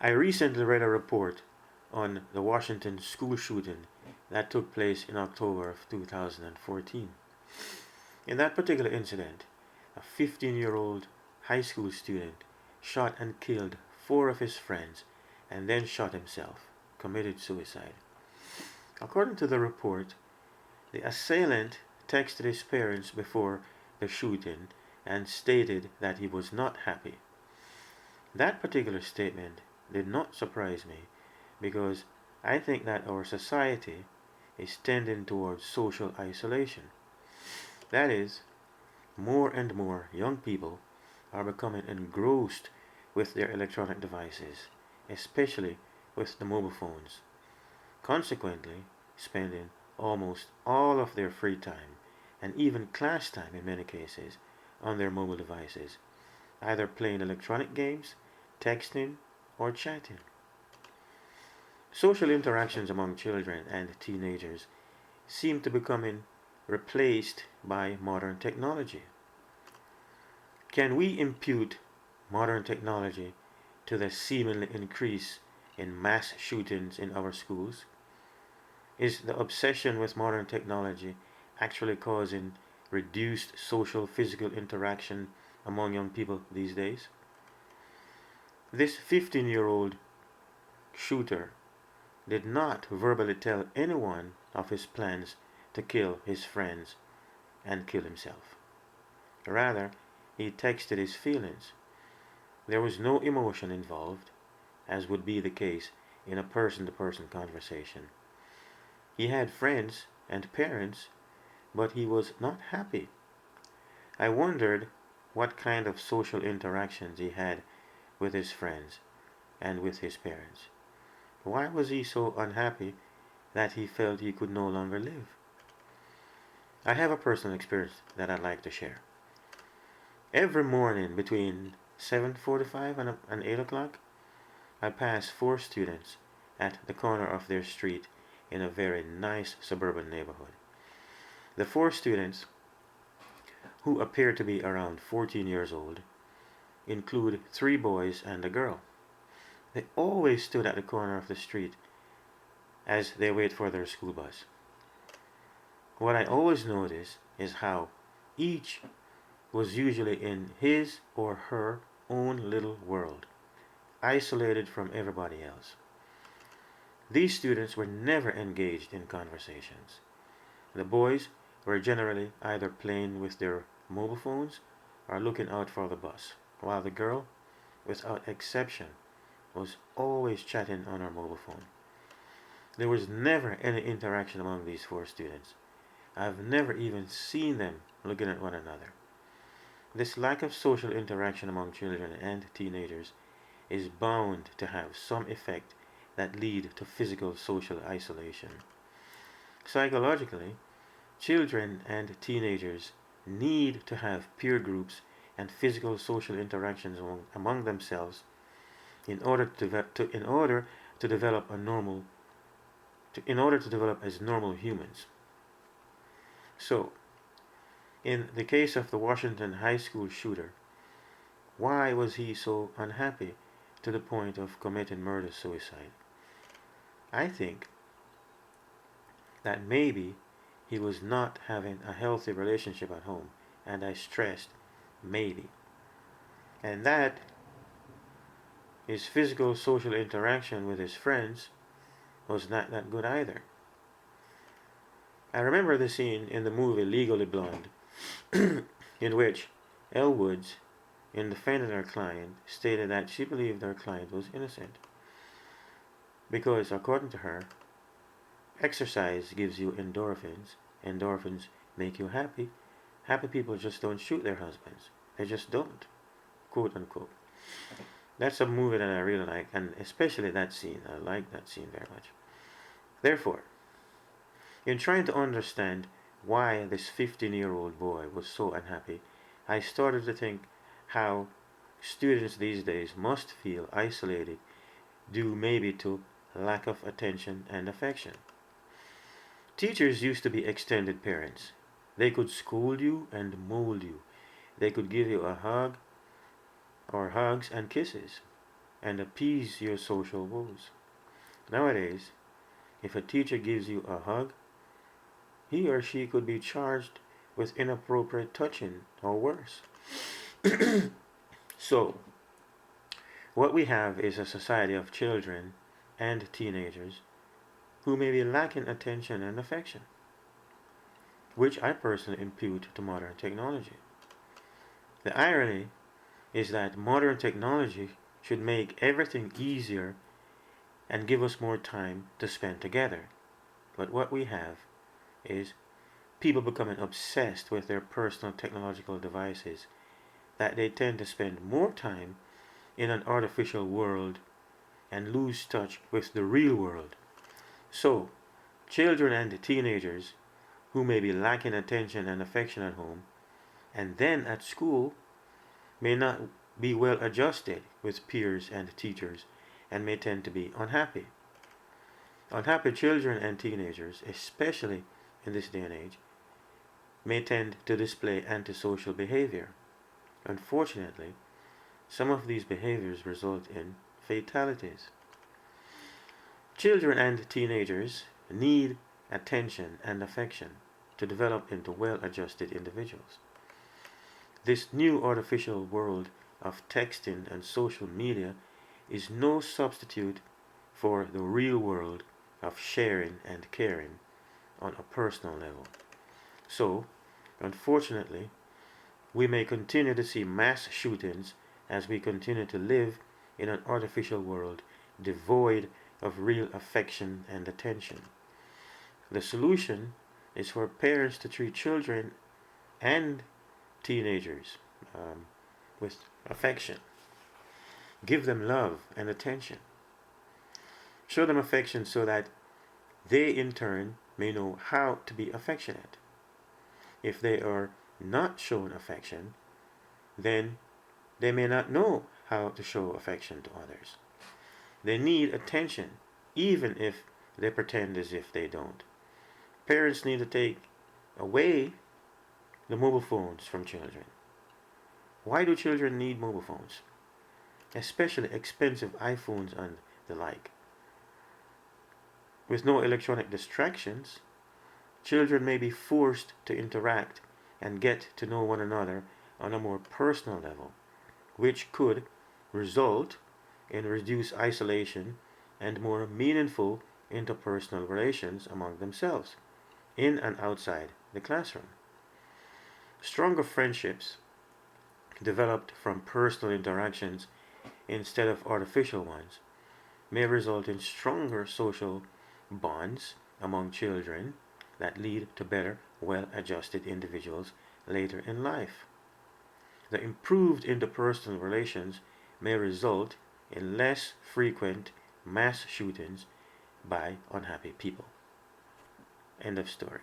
I recently read a report on the Washington school shooting that took place in October of 2014. In that particular incident, a 15-year-old high school student shot and killed four of his friends and then shot himself, committed suicide. According to the report, the assailant texted his parents before the shooting and stated that he was not happy. That particular statement did not surprise me because I think that our society is tending towards social isolation. That is, more and more young people are becoming engrossed with their electronic devices, especially with the mobile phones, consequently spending almost all of their free time and even class time in many cases on their mobile devices, either playing electronic games, texting, or chatting. Social interactions among children and teenagers seem to be becoming replaced by modern technology. Can we impute modern technology to the seemingly increase in mass shootings in our schools? Is the obsession with modern technology actually causing reduced social physical interaction among young people these days? This 15-year-old shooter did not verbally tell anyone of his plans to kill his friends and kill himself. Rather, he texted his feelings. There was no emotion involved, as would be the case in a person to person conversation. He had friends and parents, but he was not happy. I wondered what kind of social interactions he had with his friends and with his parents. Why was he so unhappy that he felt he could no longer live? I have a personal experience that I'd like to share. Every morning between 7:45 and 8 o'clock, I pass four students at the corner of their street in a very nice suburban neighborhood. The four students, who appear to be around 14 years old, include three boys and a girl. They always stood at the corner of the street as they wait for their school bus. What I always notice is how each was usually in his or her own little world, isolated from everybody else. These students were never engaged in conversations. The boys were generally either playing with their mobile phones or looking out for the bus, while the girl, without exception, was always chatting on her mobile phone. There was never any interaction among these four students. I've never even seen them looking at one another. This lack of social interaction among children and teenagers is bound to have some effect that lead to physical social isolation. Psychologically, children and teenagers need to have peer groups and physical social interactions among themselves in order to develop a normal in order to develop as normal humans. So, in the case of the Washington high school shooter, why was he so unhappy to the point of committing murder suicide? I think that maybe he was not having a healthy relationship at home, and I stressed maybe. And that his physical social interaction with his friends was not that good either. I remember the scene in the movie Legally Blonde in which Elle Woods, in defending her client, stated that she believed her client was innocent because, according to her, exercise gives you endorphins. Endorphins make you happy. Happy people just don't shoot their husbands. They just don't. Quote unquote. That's a movie that I really like, and especially that scene. I like that scene very much. Therefore, in trying to understand why this 15-year-old boy was so unhappy, I started to think how students these days must feel isolated due maybe to lack of attention and affection. Teachers used to be extended parents. They could scold you and mold you. They could give you a hug or hugs and kisses. and appease your social woes. Nowadays, if a teacher gives you a hug, he or she could be charged with inappropriate touching or worse. So, what we have is a society of children and teenagers who may be lacking attention and affection, which I personally impute to modern technology. The irony is that modern technology should make everything easier and give us more time to spend together. But what we have is people becoming obsessed with their personal technological devices that they tend to spend more time in an artificial world and lose touch with the real world. So, children and teenagers who may be lacking attention and affection at home and then at school may not be well adjusted with peers and teachers and may tend to be unhappy. Unhappy children and teenagers, especially in this day and age, may tend to display antisocial behavior. Unfortunately, some of these behaviors result in fatalities. Children and teenagers need attention and affection to develop into well adjusted individuals. This new artificial world of texting and social media is no substitute for the real world of sharing and caring on a personal level. So, unfortunately, we may continue to see mass shootings as we continue to live in an artificial world devoid of real affection and attention. The solution is for parents to treat children and teenagers with affection. Give them love and attention. Show them affection so that they in turn may know how to be affectionate. If they are not shown affection, then they may not know how to show affection to others. They need attention, even if they pretend as if they don't. Parents need to take away the mobile phones from children. Why do children need mobile phones? Especially expensive iPhones and the like. With no electronic distractions, children may be forced to interact and get to know one another on a more personal level, which could result in reduced isolation and more meaningful interpersonal relations among themselves, in and outside the classroom. Stronger friendships developed from personal interactions instead of artificial ones may result in stronger social bonds among children that lead to better, well adjusted individuals later in life. The improved interpersonal relations may result in less frequent mass shootings by unhappy people. End of story.